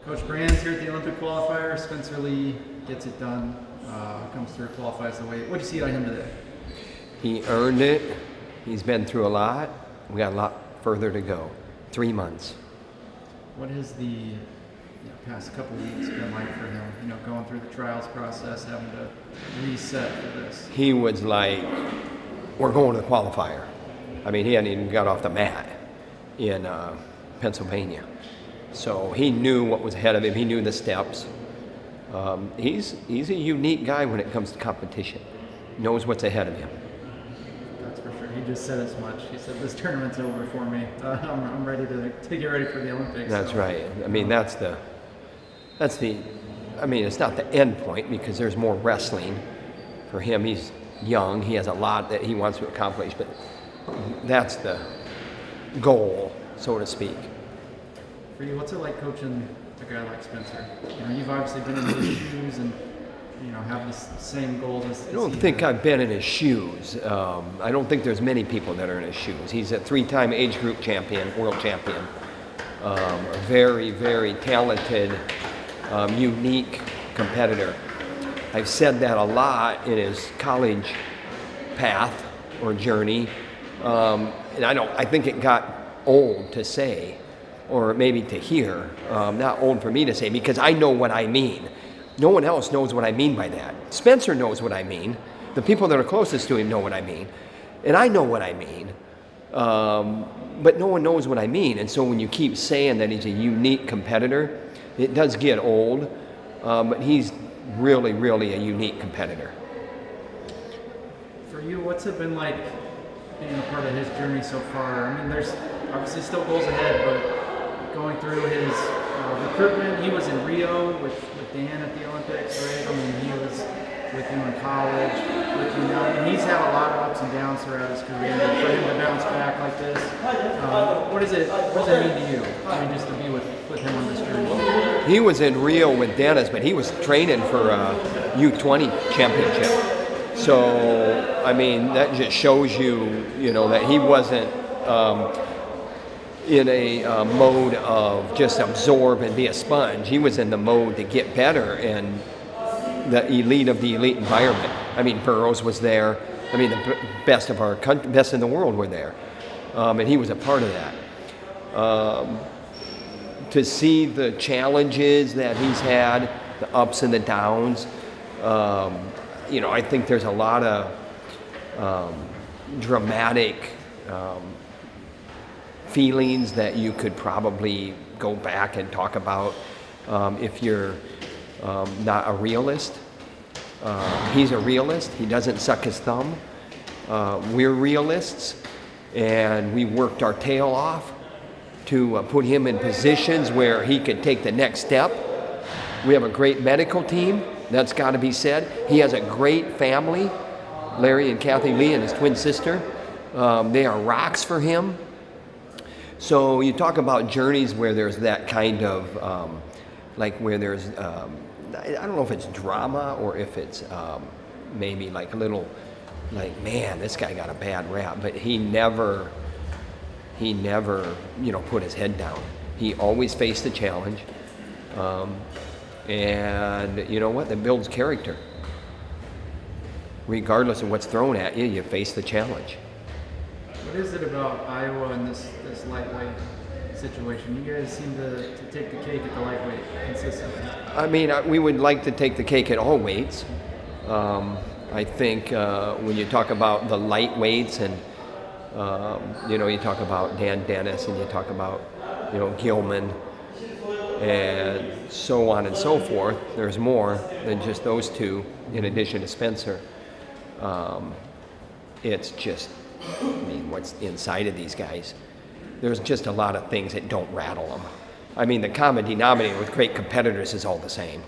Coach Brands here at the Olympic qualifier. Spencer Lee gets it done, comes through, qualifies the weight. What did you see on him today? He earned it. He's been through a lot. We got a lot further to go. 3 months. What has the past couple weeks been like for him? Going through the trials process, having to reset for this. He was like, we're going to the qualifier. I mean, he hadn't even got off the mat in Pennsylvania. So he knew what was ahead of him. He knew the steps. He's a unique guy when it comes to competition. Knows what's ahead of him. That's for sure. He just said as much. He said, this tournament's over for me. I'm ready to get ready for the Olympics. That's right. I mean, I mean, it's not the end point because there's more wrestling. For him, he's young. He has a lot that he wants to accomplish, but that's the goal, so to speak. For you, what's it like coaching a guy like Spencer? You've obviously been in his shoes and have the same goals as I don't think I've been in his shoes. I don't think there's many people that are in his shoes. He's a 3-time age group champion, world champion. A very, very talented, unique competitor. I've said that a lot in his college path or journey, and I think it got old to say, or maybe to hear, not old for me to say, because I know what I mean. No one else knows what I mean by that. Spencer knows what I mean. The people that are closest to him know what I mean. And I know what I mean. But no one knows what I mean. And so when you keep saying that he's a unique competitor, it does get old. But he's really, really a unique competitor. For you, what's it been like being a part of his journey so far? I mean, there's obviously still goals ahead, but going through his recruitment, he was in Rio with Dan at the Olympics, right? I mean, he was with you in college, with you now, and he's had a lot of ups and downs throughout his career. And for him to bounce back like this, what does it mean to you? I mean, just to be with him on this journey. He was in Rio with Dennis, but he was training for a U20 championship. So, I mean, that just shows you, that he wasn't in a mode of just absorb and be a sponge. He was in the mode to get better and the elite of the elite environment. I mean, Burroughs was there. I mean, the best of our country, best in the world were there. And he was a part of that. To see the challenges that he's had, the ups and the downs, I think there's a lot of dramatic feelings that you could probably go back and talk about if you're not a realist. He's a realist. He doesn't suck his thumb. We're realists, and we worked our tail off to put him in positions where he could take the next step. We have a great medical team. That's got to be said. He has a great family, Larry and Kathy Lee and his twin sister. They are rocks for him. So you talk about journeys where there's that kind of, where there's, I don't know if it's drama or if it's maybe like a little, man, this guy got a bad rap, but he never, put his head down. He always faced the challenge. And you know what? That builds character. Regardless of what's thrown at you, you face the challenge. What is it about Iowa and this lightweight situation? You guys seem to take the cake at the lightweight consistently. I mean, we would like to take the cake at all weights. I think when you talk about the lightweights and, you talk about Dan Dennis and you talk about, Gilman and so on and so forth, there's more than just those two in addition to Spencer. It's just, what's inside of these guys. There's just a lot of things that don't rattle them. I mean, the common denominator with great competitors is all the same.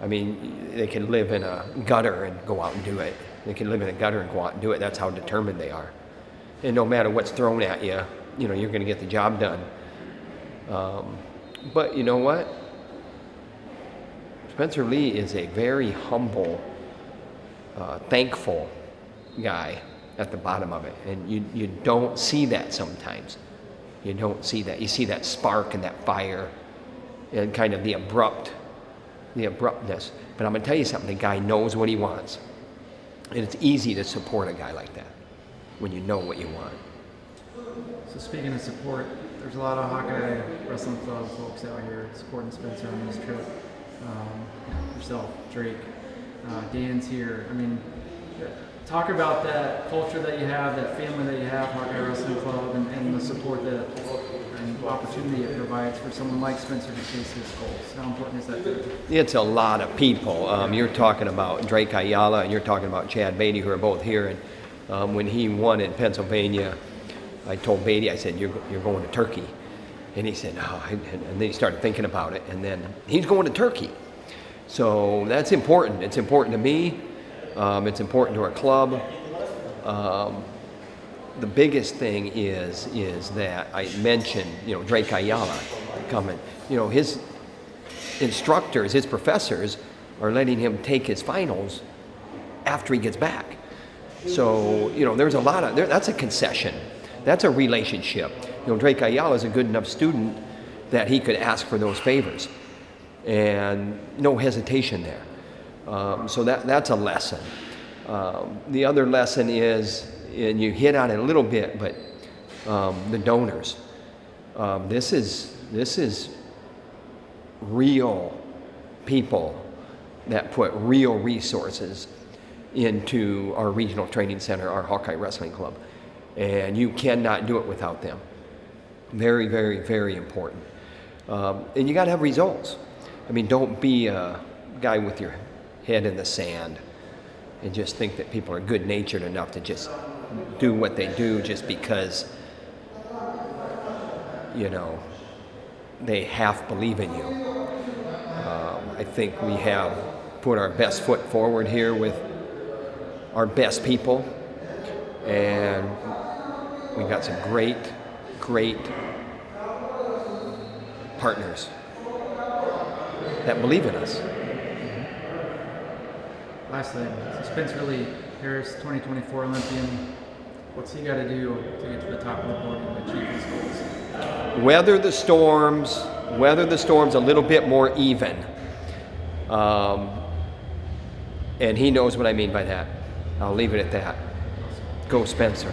I mean, they can live in a gutter and go out and do it. They can live in a gutter and go out and do it. That's how determined they are. And no matter what's thrown at you, you're going to get the job done. But you know what? Spencer Lee is a very humble, thankful guy at the bottom of it. And you don't see that sometimes. You don't see that. You see that spark and that fire and kind of the abruptness. But I'm going to tell you something, the guy knows what he wants. And it's easy to support a guy like that when you know what you want. So speaking of support, there's a lot of Hawkeye Wrestling Club folks out here supporting Spencer on this trip. Yourself, Drake, Dan's here. I mean, talk about that culture that you have, that family that you have, Hawkeye Wrestling Club, and the support that and opportunity it provides for someone like Spencer to chase his goals. How important is that to you? It's a lot of people. You're talking about Drake Ayala and you're talking about Chad Beatty, who are both here. And when he won in Pennsylvania, I told Beatty, I said, you're going to Turkey. And he said, no. And then he started thinking about it. And then he's going to Turkey. So that's important. It's important to me. It's important to our club. The biggest thing is that I mentioned, Drake Ayala coming. His instructors, his professors are letting him take his finals after he gets back. So, there's a lot of, that's a concession. That's a relationship. Drake Ayala is a good enough student that he could ask for those favors. And no hesitation there. So that's a lesson. The other lesson is, and you hit on it a little bit, but the donors. This is real people that put real resources into our regional training center, our Hawkeye Wrestling Club. And you cannot do it without them. Very, very, very important. And you got to have results. I mean, don't be a guy with your head in the sand and just think that people are good-natured enough to just do what they do just because, they half believe in you. I think we have put our best foot forward here with our best people, and we got some great, great partners that believe in us. Last thing, so Spencer Lee, Paris 2024 Olympian. What's he got to do to get to the top of the podium and achieve his goals? Weather the storms a little bit more even. And he knows what I mean by that. I'll leave it at that. Go Spencer.